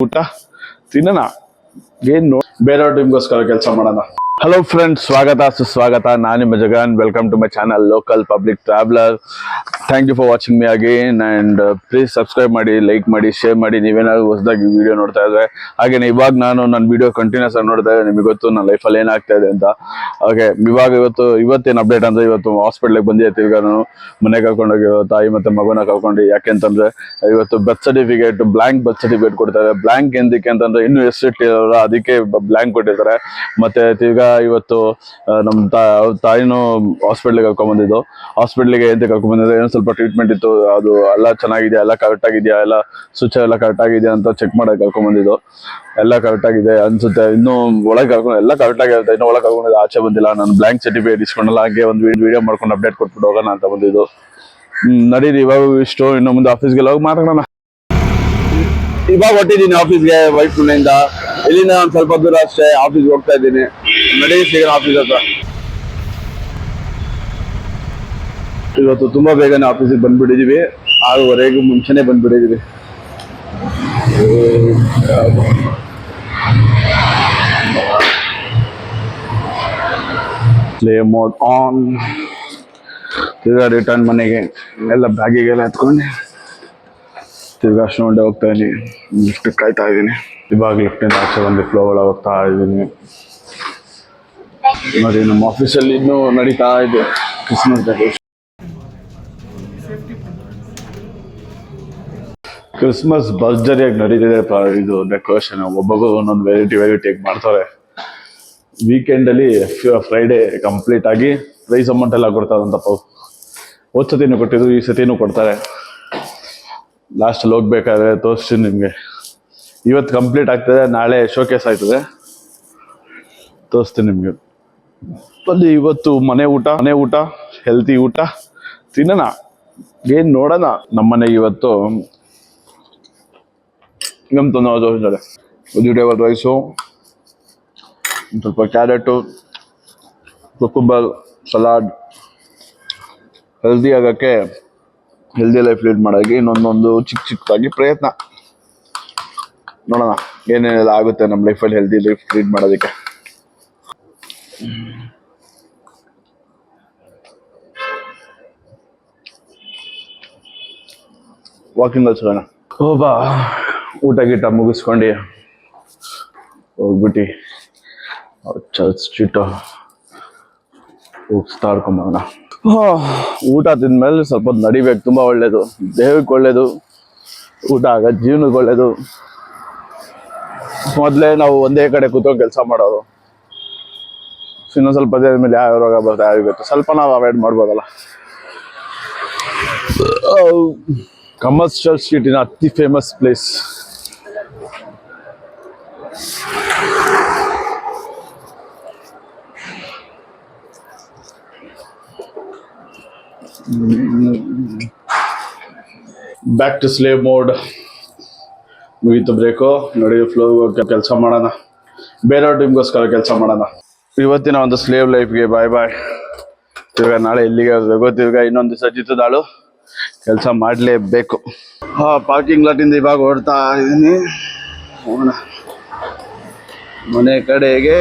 ಊಟ ತಿನ್ನೋಣ ಏನು ಬೇರೆಯವ್ರ ಟೀಮ್ಗೋಸ್ಕರ ಕೆಲಸ ಮಾಡೋಣ. ಹಲೋ ಫ್ರೆಂಡ್ಸ್, ಸ್ವಾಗತ ಸುಸ್ವಾಗತ. ನಾನು ನಿಮ್ಮ Jagan. Welcome to my channel local public traveller. Thank you for watching me again and please subscribe ಮಾಡಿ, ಲೈಕ್ ಮಾಡಿ, ಶೇರ್ ಮಾಡಿ. ನೀವೇನಾದ್ರು ಹೊಸದಾಗಿ ವಿಡಿಯೋ ನೋಡ್ತಾ ಇದ್ರೆ ಹಾಗೆ ಇವಾಗ ನಾನು ನನ್ನ ವಿಡಿಯೋ ಕಂಟಿನ್ಯೂಸ್ ಆಗಿ ನೋಡ್ತಾ ಇದ್ದೆ, ನಿಮಗೆ ಗೊತ್ತು ನನ್ನ ಲೈಫಲ್ಲಿ ಏನಾಗ್ತಾ ಇದೆ ಅಂತ. ಓಕೆ, ಇವಾಗ ಇವತ್ತೇನು ಅಪ್ಡೇಟ್ ಅಂದ್ರೆ, ಇವತ್ತು ಹಾಸ್ಪಿಟ್ಲಿಗೆ ಬಂದಿದ್ದೆ. ತಿರ್ಗಾ ನಾನು ಮನೆಗೆ ಕರ್ಕೊಂಡೋಗಿ ತಾಯಿ ಮತ್ತೆ ಮಗನ ಕರ್ಕೊಂಡು. ಯಾಕೆಂತಂದ್ರೆ ಇವತ್ತು birth certificate, blank birth certificate ಕೊಡ್ತಾರೆ. ಬ್ಲಾಂಕ್ ಎಂದಕ್ಕೆ ಅಂತಂದ್ರೆ ಇನ್ನೂ ಎಷ್ಟು ಇಟ್ಟಿರೋಲ್ಲ, ಅದಕ್ಕೆ ಬ್ಲಾಂಕ್ ಕೊಟ್ಟಿರ್ತಾರೆ. ಮತ್ತೆ ತಿರ್ಗಾ ಇವತ್ತು ನಮ್ಮ ತಾಯಿನೂ ಹಾಸ್ಪಿಟ್ಲಿಗೆ ಕರ್ಕೊಂಡ್ ಬಂದಿದ್ದು. ಹಾಸ್ಪಿಟ್ಲಿಗೆ ಎಂತ ಕರ್ಕೊಂಡ್ ಬಂದಿದ್ದು, ಏನೋ ಸ್ವಲ್ಪ ಟ್ರೀಟ್ಮೆಂಟ್ ಇತ್ತು. ಅದು ಎಲ್ಲ ಚೆನ್ನಾಗಿದೆಯಾ, ಎಲ್ಲ ಕರೆಕ್ಟ್ ಆಗಿದೆಯಾ, ಎಲ್ಲ ಸ್ವಿಚ್ ಎಲ್ಲ ಕರೆಕ್ಟ್ ಆಗಿದೆಯಾ ಅಂತ ಚೆಕ್ ಮಾಡಕ್ಕೆ ಕರ್ಕೊಂಡ್ ಬಂದಿದ್ದು. ಎಲ್ಲ ಕರೆಕ್ಟ್ ಆಗಿದೆ ಅನ್ಸುತ್ತೆ. ಇನ್ನು ಒಳಗೆ ಕರ್ಕೊಂಡು ಎಲ್ಲ ಕರೆಕ್ಟ್ ಆಗಿರುತ್ತೆ. ಇನ್ನು ಒಳಗೆ ಕರ್ಕೊಂಡು ಆಚೆ ಬಂದಿಲ್ಲ. ನಾನು ಬ್ಲಾಂಕ್ ಸರ್ಟಿಫಿಕೇಟ್ ಇಸ್ಕೊಂಡಲ್ಲ, ಹಾಗೆ ಒಂದು ವಿಡಿಯೋ ಮಾಡ್ಕೊಂಡು ಅಪ್ಡೇಟ್ ಕೊಟ್ಬಿಟ್ಟು ಹೋಗೋಣ ಅಂತ ಬಂದಿದ್ದು. ನಡೀರಿ, ಇವಾಗ ಇಷ್ಟು ಇನ್ನು ಮುಂದೆ ಆಫೀಸ್ಗೆಲ್ಲ ಹೋಗಿ ಮಾತಾಡೋಣ. ಇವಾಗ ಹೊಟ್ಟಿದ್ದೀನಿ ಆಫೀಸ್ಗೆ ವೈಟ್ ಮನೆಯಿಂದ. ಇಲ್ಲಿಂದ ಒಂದು ಸ್ವಲ್ಪ ದೂರ ಅಷ್ಟೇ ಆಫೀಸ್ಗೆ ಹೋಗ್ತಾ ಇದ್ದೀನಿ. ನಡೀರಿ ಸಿಗೋಣ ಆಫೀಸ್ ಹತ್ರ. ಇವತ್ತು ತುಂಬಾ ಬೇಗನೆ ಆಫೀಸಿಗೆ ಬಂದ್ಬಿಟ್ಟಿದೀವಿ. 6:15 ಮುಂಚೆನೆ ಬಂದ್ಬಿಟ್ಟಿದೀವಿ. Play mode on. ತಿರ್ಗಾ ರಿಟರ್ನ್ ಮನೆಗೆ ಎಲ್ಲ ಬ್ಯಾಗಿಗೆಲ್ಲ ಎತ್ಕೊಂಡು ತಿರ್ಗಾ ಅಷ್ಟೊಂಡೆ ಹೋಗ್ತಾ ಇದೀನಿ. ಲಿಫ್ಟ್ ಕಾಯ್ತಾ ಇದ್ದೀನಿ. ಇವಾಗ ಲಿಫ್ಟಿಂದ ಆಚೆ ಬಂದು ಫ್ಲೋ ಒಳಗೆ ಹೋಗ್ತಾ ಇದ್ದೀನಿ. ನೋಡಿ, ನಮ್ಮ ಆಫೀಸಲ್ಲಿ ಇನ್ನೂ ನಡೀತಾ ಇದೆ ಕ್ರಿಸ್ಮಸ್ ಡೆಕೋರೇಷನ್. ಕ್ರಿಸ್ಮಸ್ ಭರ್ಜರಿಯಾಗಿ ನಡೀತಿದೆ ಇದು ಡೆಕೋರೇಷನ್. ಒಬ್ಬೊಬ್ಬರು ಒಂದೊಂದು ವೆರೈಟಿಯಾಗಿ ಮಾಡ್ತಾರೆ. ವೀಕೆಂಡಲ್ಲಿ ಫ್ರೈಡೇ ಕಂಪ್ಲೀಟ್ ಆಗಿ ಪ್ರೈಸ್ ಅಮೌಂಟ್ ಎಲ್ಲ ಕೊಡ್ತಾರಂತಪ್ಪ. ಹೋದ ಸತಿನೂ ಕೊಟ್ಟಿದ್ರು, ಈ ಸತಿನೂ ಕೊಡ್ತಾರೆ. ಲಾಸ್ಟಲ್ಲಿ ಹೋಗ್ಬೇಕಾದ್ರೆ ತೋರಿಸ್ತೀನಿ ನಿಮಗೆ. ಇವತ್ತು ಕಂಪ್ಲೀಟ್ ಆಗ್ತದೆ, ನಾಳೆ ಶೋಕೇಸ್ ಆಯ್ತದೆ, ತೋರಿಸ್ತೀನಿ ನಿಮಗೆ. ಅಲ್ಲಿ ಇವತ್ತು ಮನೆ ಊಟ ಹೆಲ್ತಿ ಊಟ ತಿನ್ನೋಣ, ಏನು ನೋಡೋಣ. ನಮ್ಮನೆಗೆ ಇವತ್ತು ವೆಜಿಟೇಬಲ್ ರೈಸು, ಒಂದು ಸ್ವಲ್ಪ ಕ್ಯಾರೆಟು, ಕುಕುಂಬರ್, ಸಲಾಡ್. ಹೆಲ್ದಿ ಆಗೋಕ್ಕೆ, ಹೆಲ್ದಿ ಲೈಫ್ ಲೀಡ್ ಮಾಡೋಕ್ಕೆ ಇನ್ನೊಂದೊಂದು ಚಿಕ್ಕದಾಗಿ ಪ್ರಯತ್ನ. ನೋಡೋಣ ಏನೇನೆಲ್ಲ ಆಗುತ್ತೆ ನಮ್ಮ ಲೈಫಲ್ಲಿ ಹೆಲ್ದಿ ಲೈಫ್ ಲೀಡ್ ಮಾಡೋದಕ್ಕೆ. ವಾಕಿಂಗ್ ಕಳ್ಸೋಣ. ಹೋಬಾ, ಊಟ ಗೀಟ ಮುಗಿಸ್ಕೊಂಡು ಹೋಗ್ಬಿಟ್ಟು ಚರ್ಚ್ ಸ್ಟ್ರೀಟ್ ಹೋಗ್ಸ್ತಾಡ್ಕೊಂಬೋಣ. ಊಟ ತಿಂದ್ಮೇಲೆ ಸ್ವಲ್ಪ ನಡಿಬೇಕು, ತುಂಬ ಒಳ್ಳೇದು, ದೇಹಕ್ಕೆ ಒಳ್ಳೇದು. ಊಟ ಆಗ ಜೀವನಕ್ಕೆ ಒಳ್ಳೇದು. ಮೊದಲೇ ನಾವು ಒಂದೇ ಕಡೆ ಕೂತ್ಕೊಂಡು ಕೆಲಸ ಮಾಡೋರು. ಇನ್ನೊಂದು ಸ್ವಲ್ಪ ದೇಹದ ಮೇಲೆ ಯಾವ ರೋಗ ಬರುತ್ತೆ ಯಾರಿಗುತ್ತೆ, ಸ್ವಲ್ಪ ನಾವು ಅವಾಯ್ಡ್ ಮಾಡ್ಬೋದಲ್ಲ. ಕಮರ್ಷಿಯಲ್ ಸ್ಟ್ರೀಟಿನ ಅತಿ famous place. Back to slave mode. ಮುಗೀತು ಬ್ರೇಕು. ನೋಡಿ, ಫ್ಲೋ ಕೆಲಸ ಮಾಡೋಣ, ಬೇರೆಯವ್ರ ಟೀಮ್ಗೋಸ್ಕರ ಕೆಲಸ ಮಾಡೋಣ. ಇವತ್ತಿನ ಒಂದು ಸ್ಲೇವ್ ಲೈಫ್ಗೆ ಬಾಯ್ ಬಾಯ್. ತಿರ್ಗಾ ನಾಳೆ ಎಲ್ಲಿಗೆ ಹೋಗ್ಬೇಕು, ತಿರ್ಗಾ ಇನ್ನೊಂದು ದಿವಸ ಜಿತ್ತದಾಳು ಕೆಲಸ ಮಾಡಲೇಬೇಕು. ಪಾರ್ಕಿಂಗ್ ಲಾಟಿಂದ ಇವಾಗ ಓಡ್ತಾ ಇದ್ದೀನಿ ಮನೆ ಕಡೆಗೆ.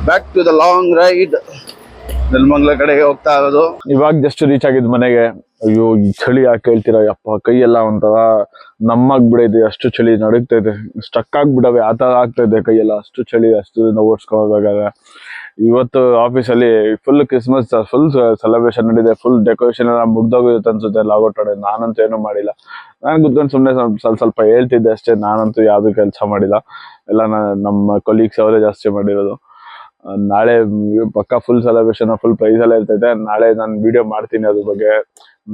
Back to the long ride. Nelamangala ಕಡೆಗೆ ಹೋಗ್ತಾ ಇರೋದು. ಇವಾಗ ಜಸ್ಟ್ ರೀಚ್ ಆಗಿದ್ದು ಮನೆಗೆ. ಅಯ್ಯೋ, ಈ ಚಳಿ ಯಾಕೆ ಹೇಳ್ತೀರಾ ಯಪ್ಪ, ಕೈಯೆಲ್ಲ ಒಂಥರ ನಮ್ಮಾಗ್ಬಿಡೈತೆ. ಅಷ್ಟು ಚಳಿ ನಡುಗ್ತಾ ಇದೆ, ಸ್ಟಕ್ ಆಗ್ಬಿಡವೆ ಆ ಥರ ಆಗ್ತಾ ಇದೆ ಕೈಯೆಲ್ಲ. ಅಷ್ಟು ಚಳಿ, ಅಷ್ಟು ಓಡಿಸ್ಕೋಬೇಕಾದ್ರೆ. ಇವತ್ತು ಆಫೀಸಲ್ಲಿ ಫುಲ್ ಕ್ರಿಸ್ಮಸ್, ಫುಲ್ ಸೆಲೆಬ್ರೇಷನ್ ನಡೀದೆ. ಫುಲ್ ಡೆಕೋರೇಷನ್ ಎಲ್ಲ ಮುಗ್ದೋಗಿರುತ್ತೆ ಅನ್ಸುತ್ತೆ ಲಾಗೌಟ್ ಹೊಡೆ. ನಾನಂತೂ ಏನೂ ಮಾಡಿಲ್ಲ. ನಾನು ಕುತ್ಕೊಂಡು ಸುಮ್ಮನೆ ಸ್ವಲ್ಪ ಹೇಳ್ತಿದ್ದೆ ಅಷ್ಟೇ. ನಾನಂತೂ ಯಾವುದು ಕೆಲಸ ಮಾಡಿಲ್ಲ. ಎಲ್ಲ ನಮ್ಮ ಕೊಲೀಗ್ಸ್ ಅವರೇ ಜಾಸ್ತಿ ಮಾಡಿರೋದು. ನಾಳೆ ಪಕ್ಕ ಫುಲ್ ಸೆಲೆಬ್ರೇಷನ್, ಫುಲ್ ಪ್ರೈಸ್ ಎಲ್ಲ ಇರ್ತೈತೆ. ನಾಳೆ ನಾನು ವಿಡಿಯೋ ಮಾಡ್ತೀನಿ ಅದ್ರ ಬಗ್ಗೆ,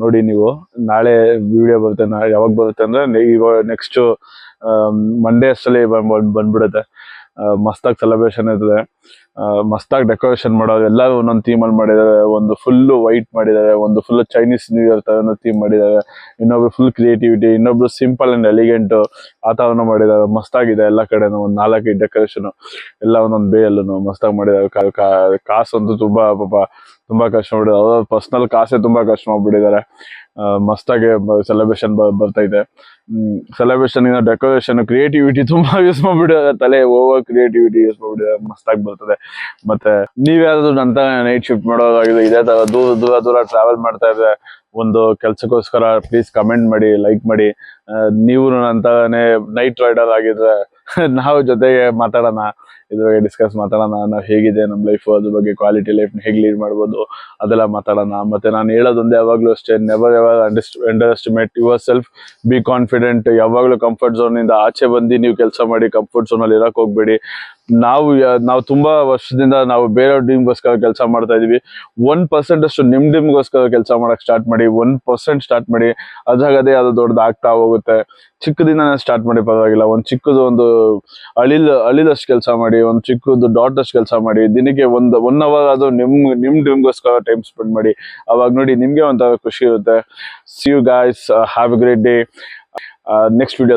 ನೋಡಿ ನೀವು. ನಾಳೆ ವಿಡಿಯೋ ಬರುತ್ತೆ. ನಾಳೆ ಯಾವಾಗ ಬರುತ್ತೆ ಅಂದರೆ ಇವಾಗ ನೆಕ್ಸ್ಟ್ ಮಂಡೇ ಅಷ್ಟಲ್ಲಿ ಬಂದ್ಬಿಡುತ್ತೆ. ಮಸ್ತಾಗಿ ಸೆಲೆಬ್ರೇಷನ್ ಇರ್ತದೆ, ಮಸ್ತಾಗಿ ಡೆಕೋರೇಷನ್ ಮಾಡೋದು. ಎಲ್ಲರೂ ಒಂದೊಂದು ಥೀಮಲ್ಲಿ ಮಾಡಿದ್ದಾರೆ. ಒಂದು ಫುಲ್ಲು ವೈಟ್ ಮಾಡಿದ್ದಾರೆ, ಒಂದು ಫುಲ್ ಚೈನೀಸ್ ನ್ಯೂ ಇಯರ್ ಥರ ಥೀಮ್ ಮಾಡಿದ್ದಾರೆ, ಇನ್ನೊಬ್ರು ಫುಲ್ ಕ್ರಿಯೇಟಿವಿಟಿ, ಇನ್ನೊಬ್ರು ಸಿಂಪಲ್ ಆ್ಯಂಡ್ ಎಲಿಗೆಂಟು ಆ ಥರನೂ ಮಾಡಿದ್ದಾರೆ. ಮಸ್ತಾಗಿದೆ ಎಲ್ಲ ಕಡೆನೂ. ಒಂದು 4-5 ಡೆಕೋರೇಷನು ಎಲ್ಲ ಒಂದೊಂದು ಬೇಯಲ್ಲೂ ಮಸ್ತಾಗಿ ಮಾಡಿದ್ದಾರೆ. ಕಾಸಂತೂ ತುಂಬ ತುಂಬಾ ಕಷ್ಟ ಮಾಡ್ಬಿಟ್ಟಿದ್ದಾರೆ. ಅವ್ರ ಪರ್ಸನಲ್ ಕಾಸೇ ತುಂಬಾ ಕಷ್ಟ ಮಾಡ್ಬಿಟ್ಟಿದ್ದಾರೆ. ಮಸ್ತಾಗಿ ಸೆಲೆಬ್ರೇಷನ್ ಬರ್ತಾ ಇದೆ. ಸೆಲೆಬ್ರೇಷನ್ ಡೆಕೋರೇಷನ್ ಕ್ರಿಯೇಟಿವಿಟಿ ತುಂಬಾ ಯೂಸ್ ಮಾಡ್ಬಿಟ್ಟಿದ್ದಾರೆ. ತಲೆ ಓವರ್ ಕ್ರಿಯೇಟಿವಿಟಿ ಯೂಸ್ ಮಾಡ್ಬಿಟ್ಟಿದ್ದಾರೆ. ಮಸ್ತಾಗಿ ಬರ್ತದೆ. ಮತ್ತೆ ನೀವ್ಯಾವ್ದು ನಂತ ನೈಟ್ ಶಿಫ್ಟ್ ಮಾಡೋದಾಗಿದೆ, ಇದೇ ತರ ದೂರ ಟ್ರಾವೆಲ್ ಮಾಡ್ತಾ ಇದ್ರೆ ಒಂದು ಕೆಲ್ಸಕ್ಕೋಸ್ಕರ ಪ್ಲೀಸ್ ಕಮೆಂಟ್ ಮಾಡಿ, ಲೈಕ್ ಮಾಡಿ. ನೀವು ನಂತಾನೆ ನೈಟ್ ರೈಡರ್ ಆಗಿದ್ರೆ ನಾವು ಜೊತೆಗೆ ಮಾತಾಡೋಣ, ಇದ್ರ ಬಗ್ಗೆ ಡಿಸ್ಕಸ್ ಮಾಡೋಣ. ನಾವು ಹೇಗಿದೆ ನಮ್ಮ ಲೈಫ್, ಅದ್ರ ಬಗ್ಗೆ ಕ್ವಾಲಿಟಿ ಲೈಫ್ ಹೇಗೆ ಲೀಡ್ ಮಾಡ್ಬೋದು ಅದೆಲ್ಲ ಮಾತಾಡೋಣ. ಮತ್ತೆ ನಾನು ಹೇಳೋದೊಂದು ಯಾವಾಗ್ಲೂ ಅಷ್ಟೇ, never under estimate your self, be confident. ಯಾವಾಗ್ಲೂ ಕಂಫರ್ಟ್ ಝೋನ್ ಇಂದ ಆಚೆ ಬಂದು ನೀವು ಕೆಲಸ ಮಾಡಿ, ಕಂಫರ್ಟ್ ಝೋನ್ ಅಲ್ಲಿ ಇರಕ್ ಹೋಗ್ಬೇಡಿ. ನಾವು ತುಂಬಾ ವರ್ಷದಿಂದ ನಾವು ಬೇರೆ ಡ್ರೀಮ್ಗೋಸ್ಕರ ಕೆಲಸ ಮಾಡ್ತಾ ಇದೀವಿ. 1% ಅಷ್ಟು ನಿಮ್ ಡ್ರೀಮ್ಗೋಸ್ಕರ ಕೆಲಸ ಮಾಡಕ್ ಸ್ಟಾರ್ಟ್ ಮಾಡಿ. 1% ಸ್ಟಾರ್ಟ್ ಮಾಡಿ, ಅದಾಗದೇ ಅದು ದೊಡ್ಡದಾಗ್ತಾ ಹೋಗುತ್ತೆ. ಚಿಕ್ಕದಿಂದಾನೇ ಸ್ಟಾರ್ಟ್ ಮಾಡಿ, ಪರವಾಗಿಲ್ಲ. ಒಂದು ಚಿಕ್ಕದು ಒಂದು ಅಳಿಲಷ್ಟು ಕೆಲಸ ಮಾಡಿ, ಒಂದು ಚಿಕ್ಕದು ಡಾಟ್ ಅಷ್ಟು ಕೆಲಸ ಮಾಡಿ. ದಿನಕ್ಕೆ 1 hour ಅದು ನಿಮ್ ಡ್ರೀಮ್ಗೋಸ್ಕರ ಟೈಮ್ ಸ್ಪೆಂಡ್ ಮಾಡಿ. ಅವಾಗ ನೋಡಿ ನಿಮ್ಗೆ ಒಂಥರ ಖುಷಿ ಇರುತ್ತೆ. See you guys, have a great day. Next video